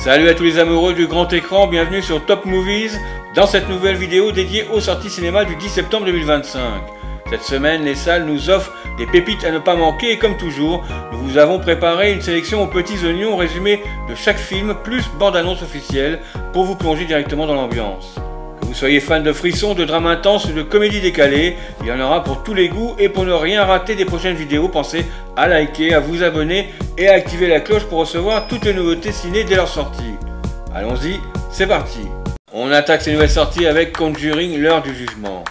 Salut à tous les amoureux du grand écran, bienvenue sur Top Movies, dans cette nouvelle vidéo dédiée aux sorties cinéma du 10 septembre 2025. Cette semaine, les salles nous offrent des pépites à ne pas manquer et comme toujours, nous vous avons préparé une sélection aux petits oignons résumé de chaque film, plus bande-annonce officielle, pour vous plonger directement dans l'ambiance. Que vous soyez fan de frissons, de drames intenses ou de comédies décalées, il y en aura pour tous les goûts et pour ne rien rater des prochaines vidéos, pensez à liker, à vous abonner et à activer la cloche pour recevoir toutes les nouveautés ciné dès leur sortie. Allons-y, c'est parti. On attaque ces nouvelles sorties avec Conjuring, l'heure du jugement.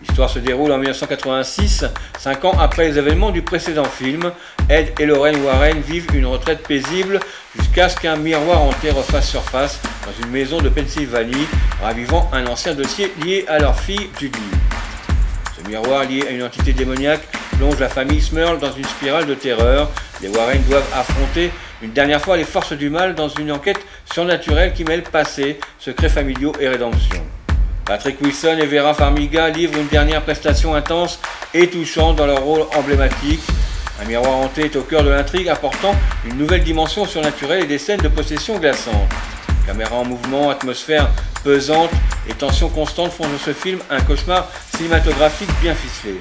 L'histoire se déroule en 1986, 5 ans après les événements du précédent film. Ed et Lorraine Warren vivent une retraite paisible jusqu'à ce qu'un miroir hanté refasse surface dans une maison de Pennsylvanie, ravivant un ancien dossier lié à leur fille Judy. Ce miroir lié à une entité démoniaque plonge la famille Smurl dans une spirale de terreur. Les Warren doivent affronter une dernière fois les forces du mal dans une enquête surnaturelle qui mêle passé, secrets familiaux et rédemption. Patrick Wilson et Vera Farmiga livrent une dernière prestation intense et touchante dans leur rôle emblématique. Un miroir hanté est au cœur de l'intrigue, apportant une nouvelle dimension surnaturelle et des scènes de possession glaçantes. Caméra en mouvement, atmosphère pesante et tension constante font de ce film un cauchemar cinématographique bien ficelé.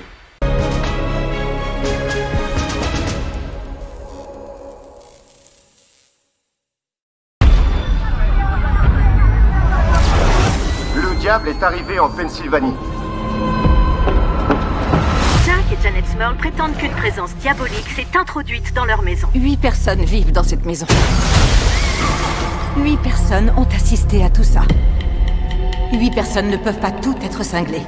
Le diable est arrivé en Pennsylvanie. Jack et Janet Smurl prétendent qu'une présence diabolique s'est introduite dans leur maison. 8 personnes vivent dans cette maison. 8 personnes ont assisté à tout ça. 8 personnes ne peuvent pas toutes être cinglées.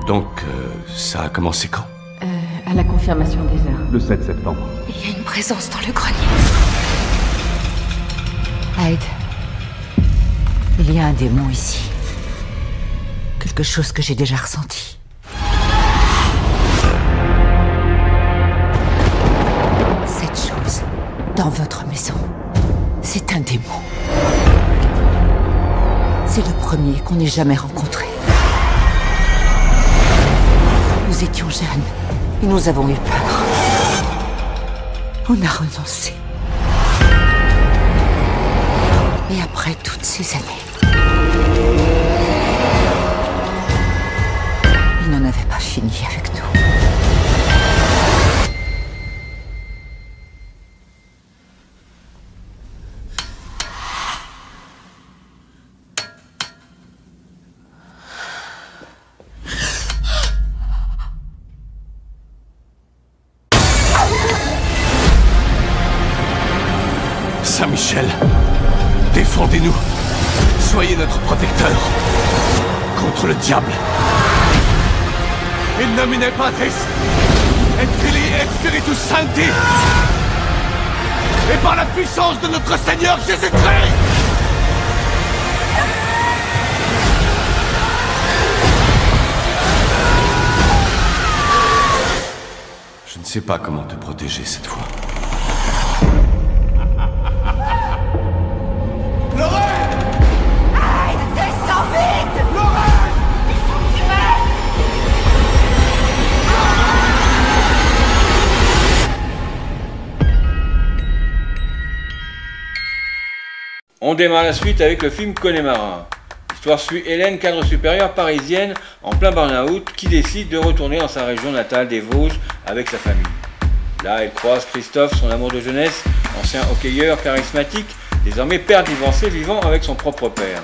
Donc, ça a commencé quand? À la confirmation des heures. Le 7 septembre. Il y a une présence dans le grenier. Hyde, il y a un démon ici. Quelque chose que j'ai déjà ressenti. Cette chose, dans votre maison, c'est un démon. C'est le premier qu'on ait jamais rencontré. Nous étions jeunes et nous avons eu peur. On a renoncé. Et après toutes ces années, il n'en avait pas fini avec nous. Saint-Michel, défendez-nous. Soyez notre protecteur contre le diable. In nomine Patris, et Filii et Spiritus Sancti, et par la puissance de notre Seigneur Jésus-Christ. Je ne sais pas comment te protéger cette fois. On démarre la suite avec le film Connemara. L'histoire suit Hélène, cadre supérieure parisienne en plein burn-out, qui décide de retourner dans sa région natale des Vosges avec sa famille. Là, elle croise Christophe, son amour de jeunesse, ancien hockeyeur charismatique, désormais père divorcé vivant avec son propre père.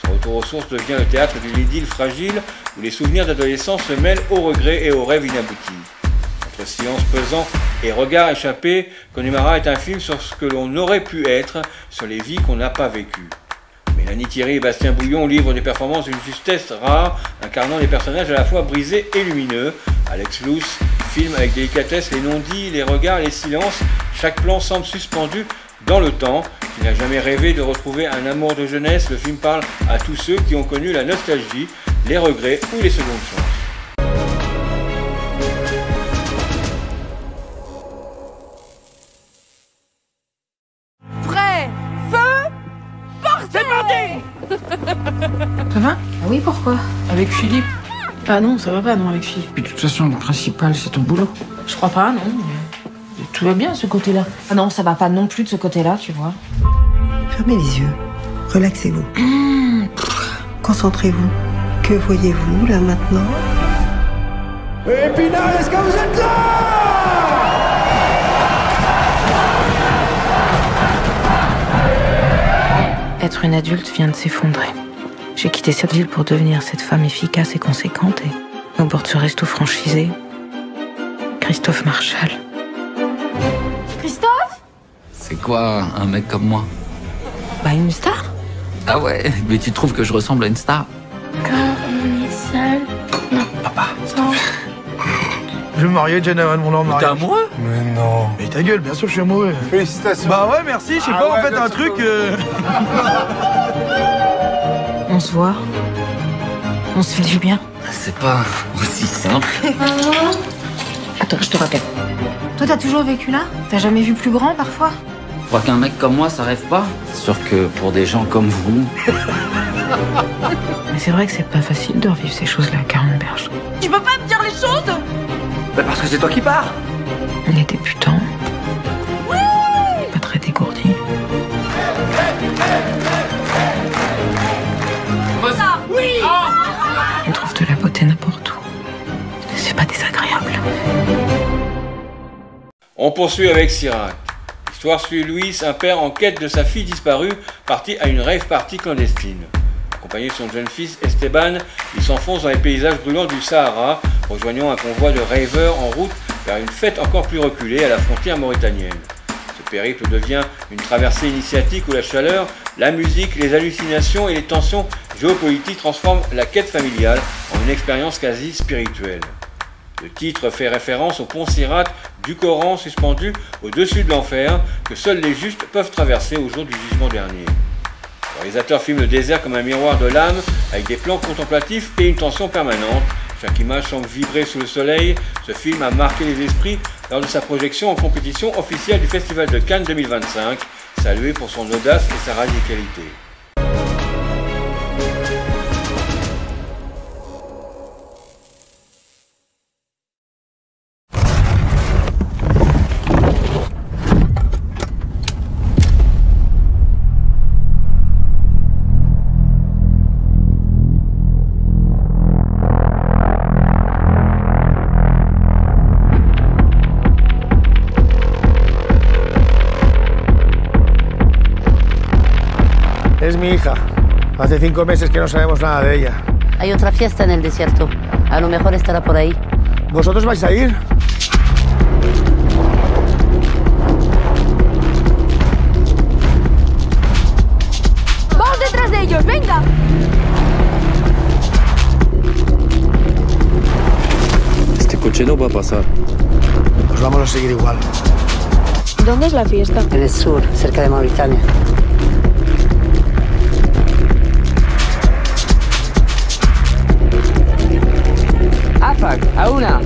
Son retour aux sources devient le théâtre d'une idylle fragile où les souvenirs d'adolescence se mêlent aux regrets et aux rêves inaboutis. Entre silence pesant et regard échappé, Connemara est un film sur ce que l'on aurait pu être, sur les vies qu'on n'a pas vécues. Mélanie Thierry et Bastien Bouillon livrent des performances d'une justesse rare, incarnant des personnages à la fois brisés et lumineux. Alex Luce filme avec délicatesse les non-dits, les regards, les silences. Chaque plan semble suspendu dans le temps. Qui n'a jamais rêvé de retrouver un amour de jeunesse, le film parle à tous ceux qui ont connu la nostalgie, les regrets ou les secondes chances. Ça va? Ah oui, pourquoi? Avec Philippe? Ah non, ça va pas, non, avec Philippe. Puis de toute façon, le principal, c'est ton boulot. Je crois pas, non. Tout va bien, ce côté-là. Ah non, ça va pas non plus de ce côté-là, tu vois. Fermez les yeux. Relaxez-vous. Concentrez-vous. Que voyez-vous, là, maintenant? Épinal, est-ce que vous êtes là? Être une adulte vient de s'effondrer. J'ai quitté cette ville pour devenir cette femme efficace et conséquente. Et au bord de ce resto franchisé, Christophe Marshall. Christophe? C'est quoi un mec comme moi? Bah, une star. Ah ouais, mais tu trouves que je ressemble à une star? Quand on est seul. Non. Papa. Non. Je vais me marier, Jenna, mon nom mariage. T'es amoureux? Mais non. Mais ta gueule, bien sûr, je suis amoureux. Félicitations. Bah ouais, merci, je sais pas, en fait, un truc... On se voit. On se fait du bien. C'est pas aussi simple. Attends, je te rappelle. Toi, t'as toujours vécu là? T'as jamais vu plus grand, parfois? Tu crois qu'un mec comme moi, ça rêve pas? C'est sûr que pour des gens comme vous... Mais c'est vrai que c'est pas facile de revivre ces choses-là à 40 berges. Tu peux pas me dire les choses? Bah parce que c'est toi qui pars. On est débutants. Pas très dégourdis. On trouve de la beauté n'importe où. C'est pas désagréable. On poursuit avec Sirac. L'histoire suit Luis, un père en quête de sa fille disparue, parti à une rave party clandestine. Accompagné de son jeune fils Esteban, il s'enfonce dans les paysages brûlants du Sahara, rejoignant un convoi de raveurs en route vers une fête encore plus reculée à la frontière mauritanienne. Ce périple devient une traversée initiatique où la chaleur, la musique, les hallucinations et les tensions géopolitiques transforment la quête familiale en une expérience quasi spirituelle. Le titre fait référence au pont Sirat du Coran suspendu au-dessus de l'enfer que seuls les justes peuvent traverser au jour du jugement dernier. Le réalisateur filme le désert comme un miroir de l'âme avec des plans contemplatifs et une tension permanente. Chaque image semble vibrer sous le soleil. Ce film a marqué les esprits lors de sa projection en compétition officielle du Festival de Cannes 2025, salué pour son audace et sa radicalité. Es mi hija. Hace 5 meses que no sabemos nada de ella. Hay otra fiesta en el desierto. A lo mejor estará por ahí. ¿Vosotros vais a ir? ¡Vamos detrás de ellos! ¡Venga! Este coche no va a pasar. Pues vamos a seguir igual. ¿Dónde es la fiesta? En el sur, cerca de Mauritania. Afak, a una.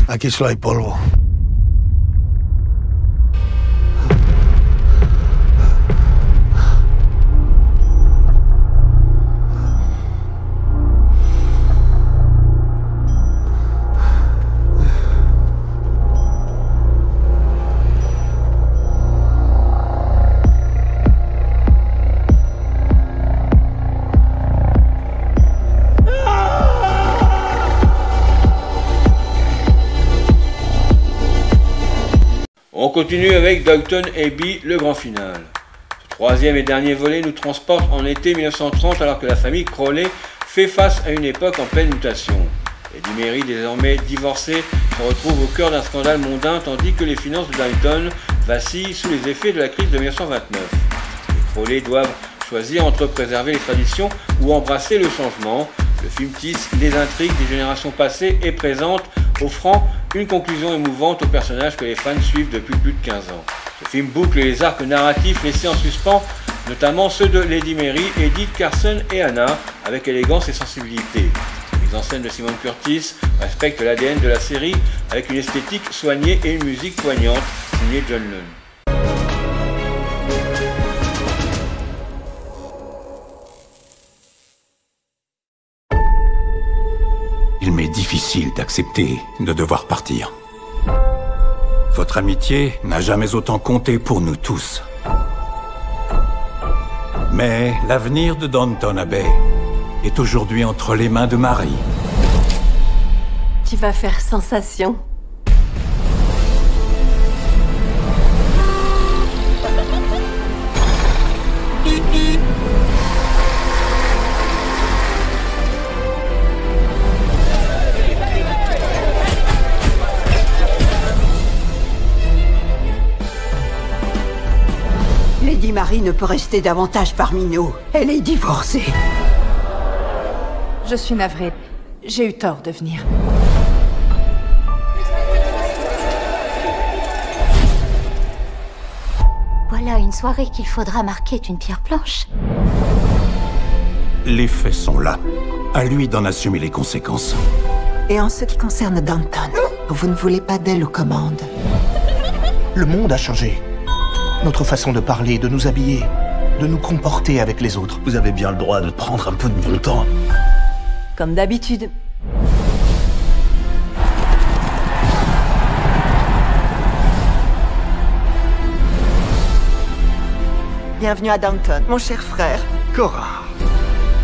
Aquí solo hay polvo. On continue avec Downton Abbey, le grand final. Ce troisième et dernier volet nous transporte en été 1930 alors que la famille Crowley fait face à une époque en pleine mutation. Eddie Mary, désormais divorcé, se retrouve au cœur d'un scandale mondain tandis que les finances de Downton vacillent sous les effets de la crise de 1929. Les Crowley doivent choisir entre préserver les traditions ou embrasser le changement. Le film tisse les intrigues des générations passées et présentes, offrant une conclusion émouvante aux personnages que les fans suivent depuis plus de 15 ans. Ce film boucle les arcs narratifs laissés en suspens, notamment ceux de Lady Mary, Edith, Carson et Anna, avec élégance et sensibilité. La mise en scène de Simon Curtis respecte l'ADN de la série avec une esthétique soignée et une musique poignante, signée John Lennon. Il m'est difficile d'accepter de devoir partir. Votre amitié n'a jamais autant compté pour nous tous. Mais l'avenir de Downton Abbey est aujourd'hui entre les mains de Marie. Tu vas faire sensation. Lady Marie ne peut rester davantage parmi nous. Elle est divorcée. Je suis navrée. J'ai eu tort de venir. Voilà une soirée qu'il faudra marquer d'une pierre blanche. Les faits sont là. À lui d'en assumer les conséquences. Et en ce qui concerne Downton, vous ne voulez pas d'elle aux commandes. Le monde a changé. Notre façon de parler, de nous habiller, de nous comporter avec les autres. Vous avez bien le droit de prendre un peu de bon temps. Comme d'habitude. Bienvenue à Downton, mon cher frère. Cora.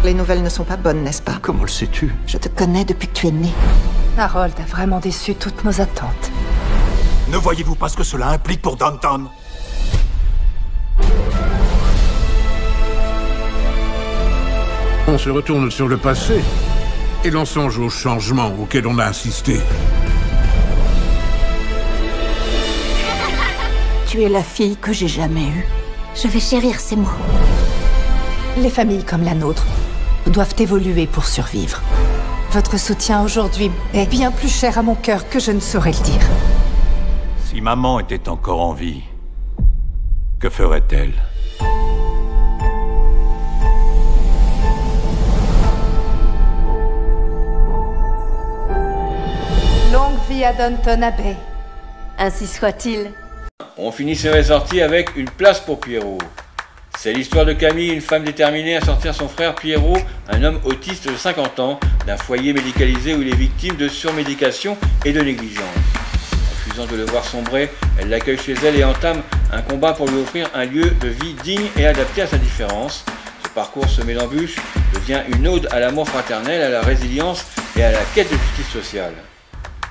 Les nouvelles ne sont pas bonnes, n'est-ce pas? Comment le sais-tu? Je te connais depuis que tu es né. Harold a vraiment déçu toutes nos attentes. Ne voyez-vous pas ce que cela implique pour Downton? On se retourne sur le passé et l'on songe aux changements auxquels on a assisté. Tu es la fille que j'ai jamais eue. Je vais chérir ces mots. Les familles comme la nôtre doivent évoluer pour survivre. Votre soutien aujourd'hui est bien plus cher à mon cœur que je ne saurais le dire. Si maman était encore en vie, que ferait-elle? Longue vie à Downton Abbey. Ainsi soit-il. On finit ces sorties avec une place pour Pierrot. C'est l'histoire de Camille, une femme déterminée à sortir son frère Pierrot, un homme autiste de 50 ans, d'un foyer médicalisé où il est victime de surmédication et de négligence. Refusant de le voir sombrer, elle l'accueille chez elle et entame un combat pour lui offrir un lieu de vie digne et adapté à sa différence. Ce parcours semé d'embûches devient une ode à l'amour fraternel, à la résilience et à la quête de justice sociale.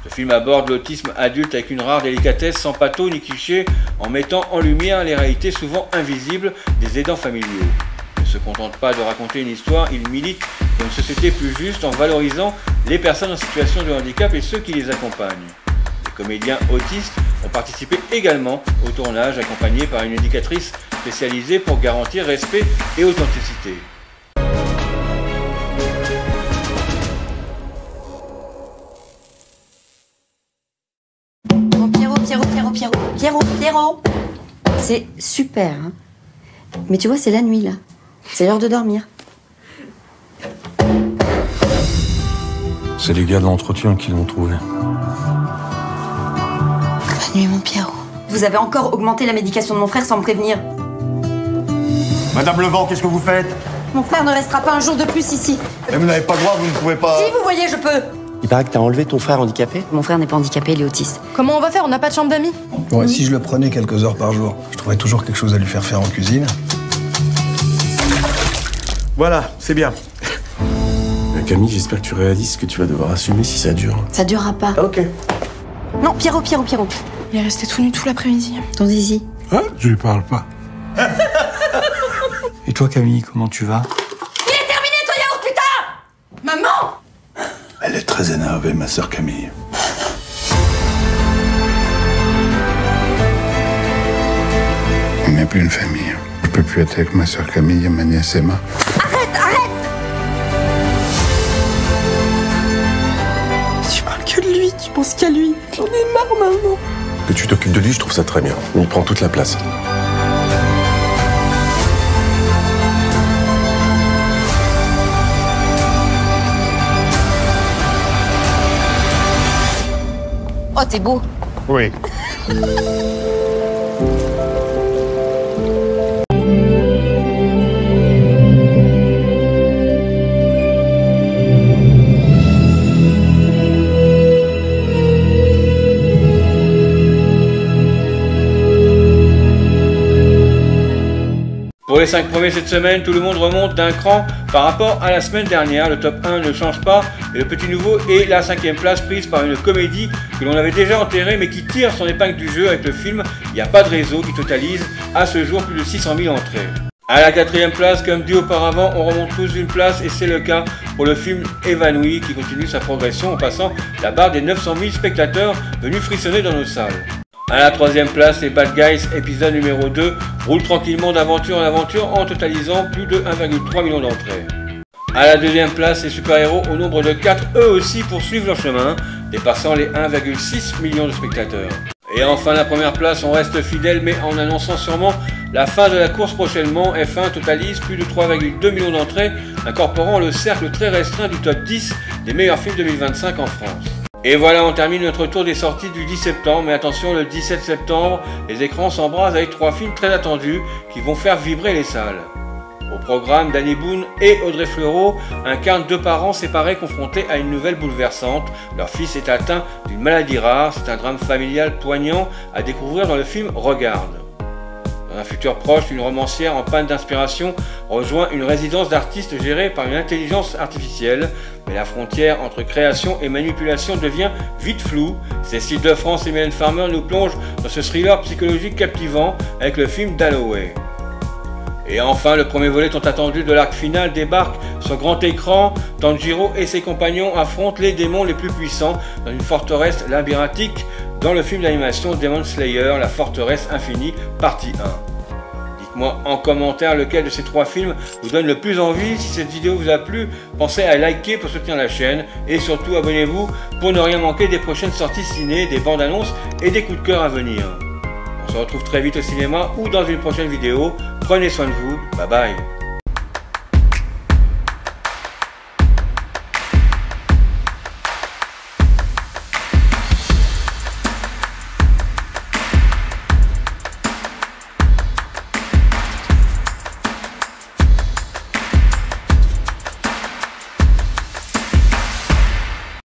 Ce film aborde l'autisme adulte avec une rare délicatesse, sans pâteau ni cliché, en mettant en lumière les réalités souvent invisibles des aidants familiaux. Il ne se contente pas de raconter une histoire, il milite pour une société plus juste en valorisant les personnes en situation de handicap et ceux qui les accompagnent. Les comédiens autistes ont participé également au tournage, accompagnés par une éducatrice spécialisée pour garantir respect et authenticité. Pierrot. C'est super, hein. Mais tu vois, c'est la nuit, là. C'est l'heure de dormir. C'est les gars de l'entretien qui l'ont trouvé. Bonne nuit, mon Pierrot. Vous avez encore augmenté la médication de mon frère sans me prévenir. Madame Levent, qu'est-ce que vous faites? Mon frère ne restera pas un jour de plus ici. Mais vous n'avez pas le droit, vous ne pouvez pas... Si, vous voyez, je peux. Il paraît que t'as enlevé ton frère handicapé? Mon frère n'est pas handicapé, il est autiste. Comment on va faire? On n'a pas de chambre d'amis? Bon, et si je le prenais quelques heures par jour, je trouverais toujours quelque chose à lui faire en cuisine. Voilà, c'est bien. Camille, j'espère que tu réalises que tu vas devoir assumer si ça dure. Ça durera pas. Ok. Non, Pierrot. Il est resté tout nu tout l'après-midi. Ton zizi. Ah, je lui parle pas. Et toi, Camille, comment tu vas? Il est terminé, ton yaourt, putain! Maman! Elle est très énervée, ma sœur Camille. On n'est plus une famille. Je peux plus être avec ma sœur Camille et ma nièce Emma. Arrête! Tu parles que de lui, tu penses qu'à lui. J'en ai marre maintenant. Que tu t'occupes de lui, je trouve ça très bien. Il prend toute la place. Oh, t'es beau. Oui. Pour les 5 premiers cette semaine, tout le monde remonte d'un cran par rapport à la semaine dernière. Le top 1 ne change pas et le petit nouveau est la 5e place prise par une comédie que l'on avait déjà enterrée mais qui tire son épingle du jeu avec le film Il n'y a pas de réseau qui totalise à ce jour plus de 600 000 entrées. À la 4e place, comme dit auparavant, on remonte tous d'une place et c'est le cas pour le film Évanoui qui continue sa progression en passant la barre des 900 000 spectateurs venus frissonner dans nos salles. À la 3e place, les Bad Guys épisode numéro 2 roulent tranquillement d'aventure en aventure en totalisant plus de 1,3 million d'entrées. À la 2e place, les super-héros au nombre de 4 eux aussi poursuivent leur chemin, dépassant les 1,6 million de spectateurs. Et enfin la première place, on reste fidèle mais en annonçant sûrement la fin de la course prochainement. F1 totalise plus de 3,2 millions d'entrées, incorporant le cercle très restreint du top 10 des meilleurs films 2025 en France. Et voilà, on termine notre tour des sorties du 10 septembre, mais attention, le 17 septembre, les écrans s'embrasent avec 3 films très attendus qui vont faire vibrer les salles. Au programme, Danny Boone et Audrey Fleurot incarnent 2 parents séparés confrontés à une nouvelle bouleversante. Leur fils est atteint d'une maladie rare, c'est un drame familial poignant à découvrir dans le film Regarde. Dans un futur proche, une romancière en panne d'inspiration rejoint une résidence d'artistes gérée par une intelligence artificielle, mais la frontière entre création et manipulation devient vite floue. Cécile de France et Mylène Farmer nous plongent dans ce thriller psychologique captivant avec le film Dalloway. Et enfin, le premier volet tant attendu de l'arc final débarque sur grand écran. Tanjiro et ses compagnons affrontent les démons les plus puissants dans une forteresse labyrinthique dans le film d'animation Demon Slayer, la forteresse infinie, partie 1. Dites-moi en commentaire lequel de ces 3 films vous donne le plus envie. Si cette vidéo vous a plu, pensez à liker pour soutenir la chaîne et surtout abonnez-vous pour ne rien manquer des prochaines sorties ciné, des bandes annonces et des coups de cœur à venir. On se retrouve très vite au cinéma ou dans une prochaine vidéo. Prenez soin de vous, bye bye.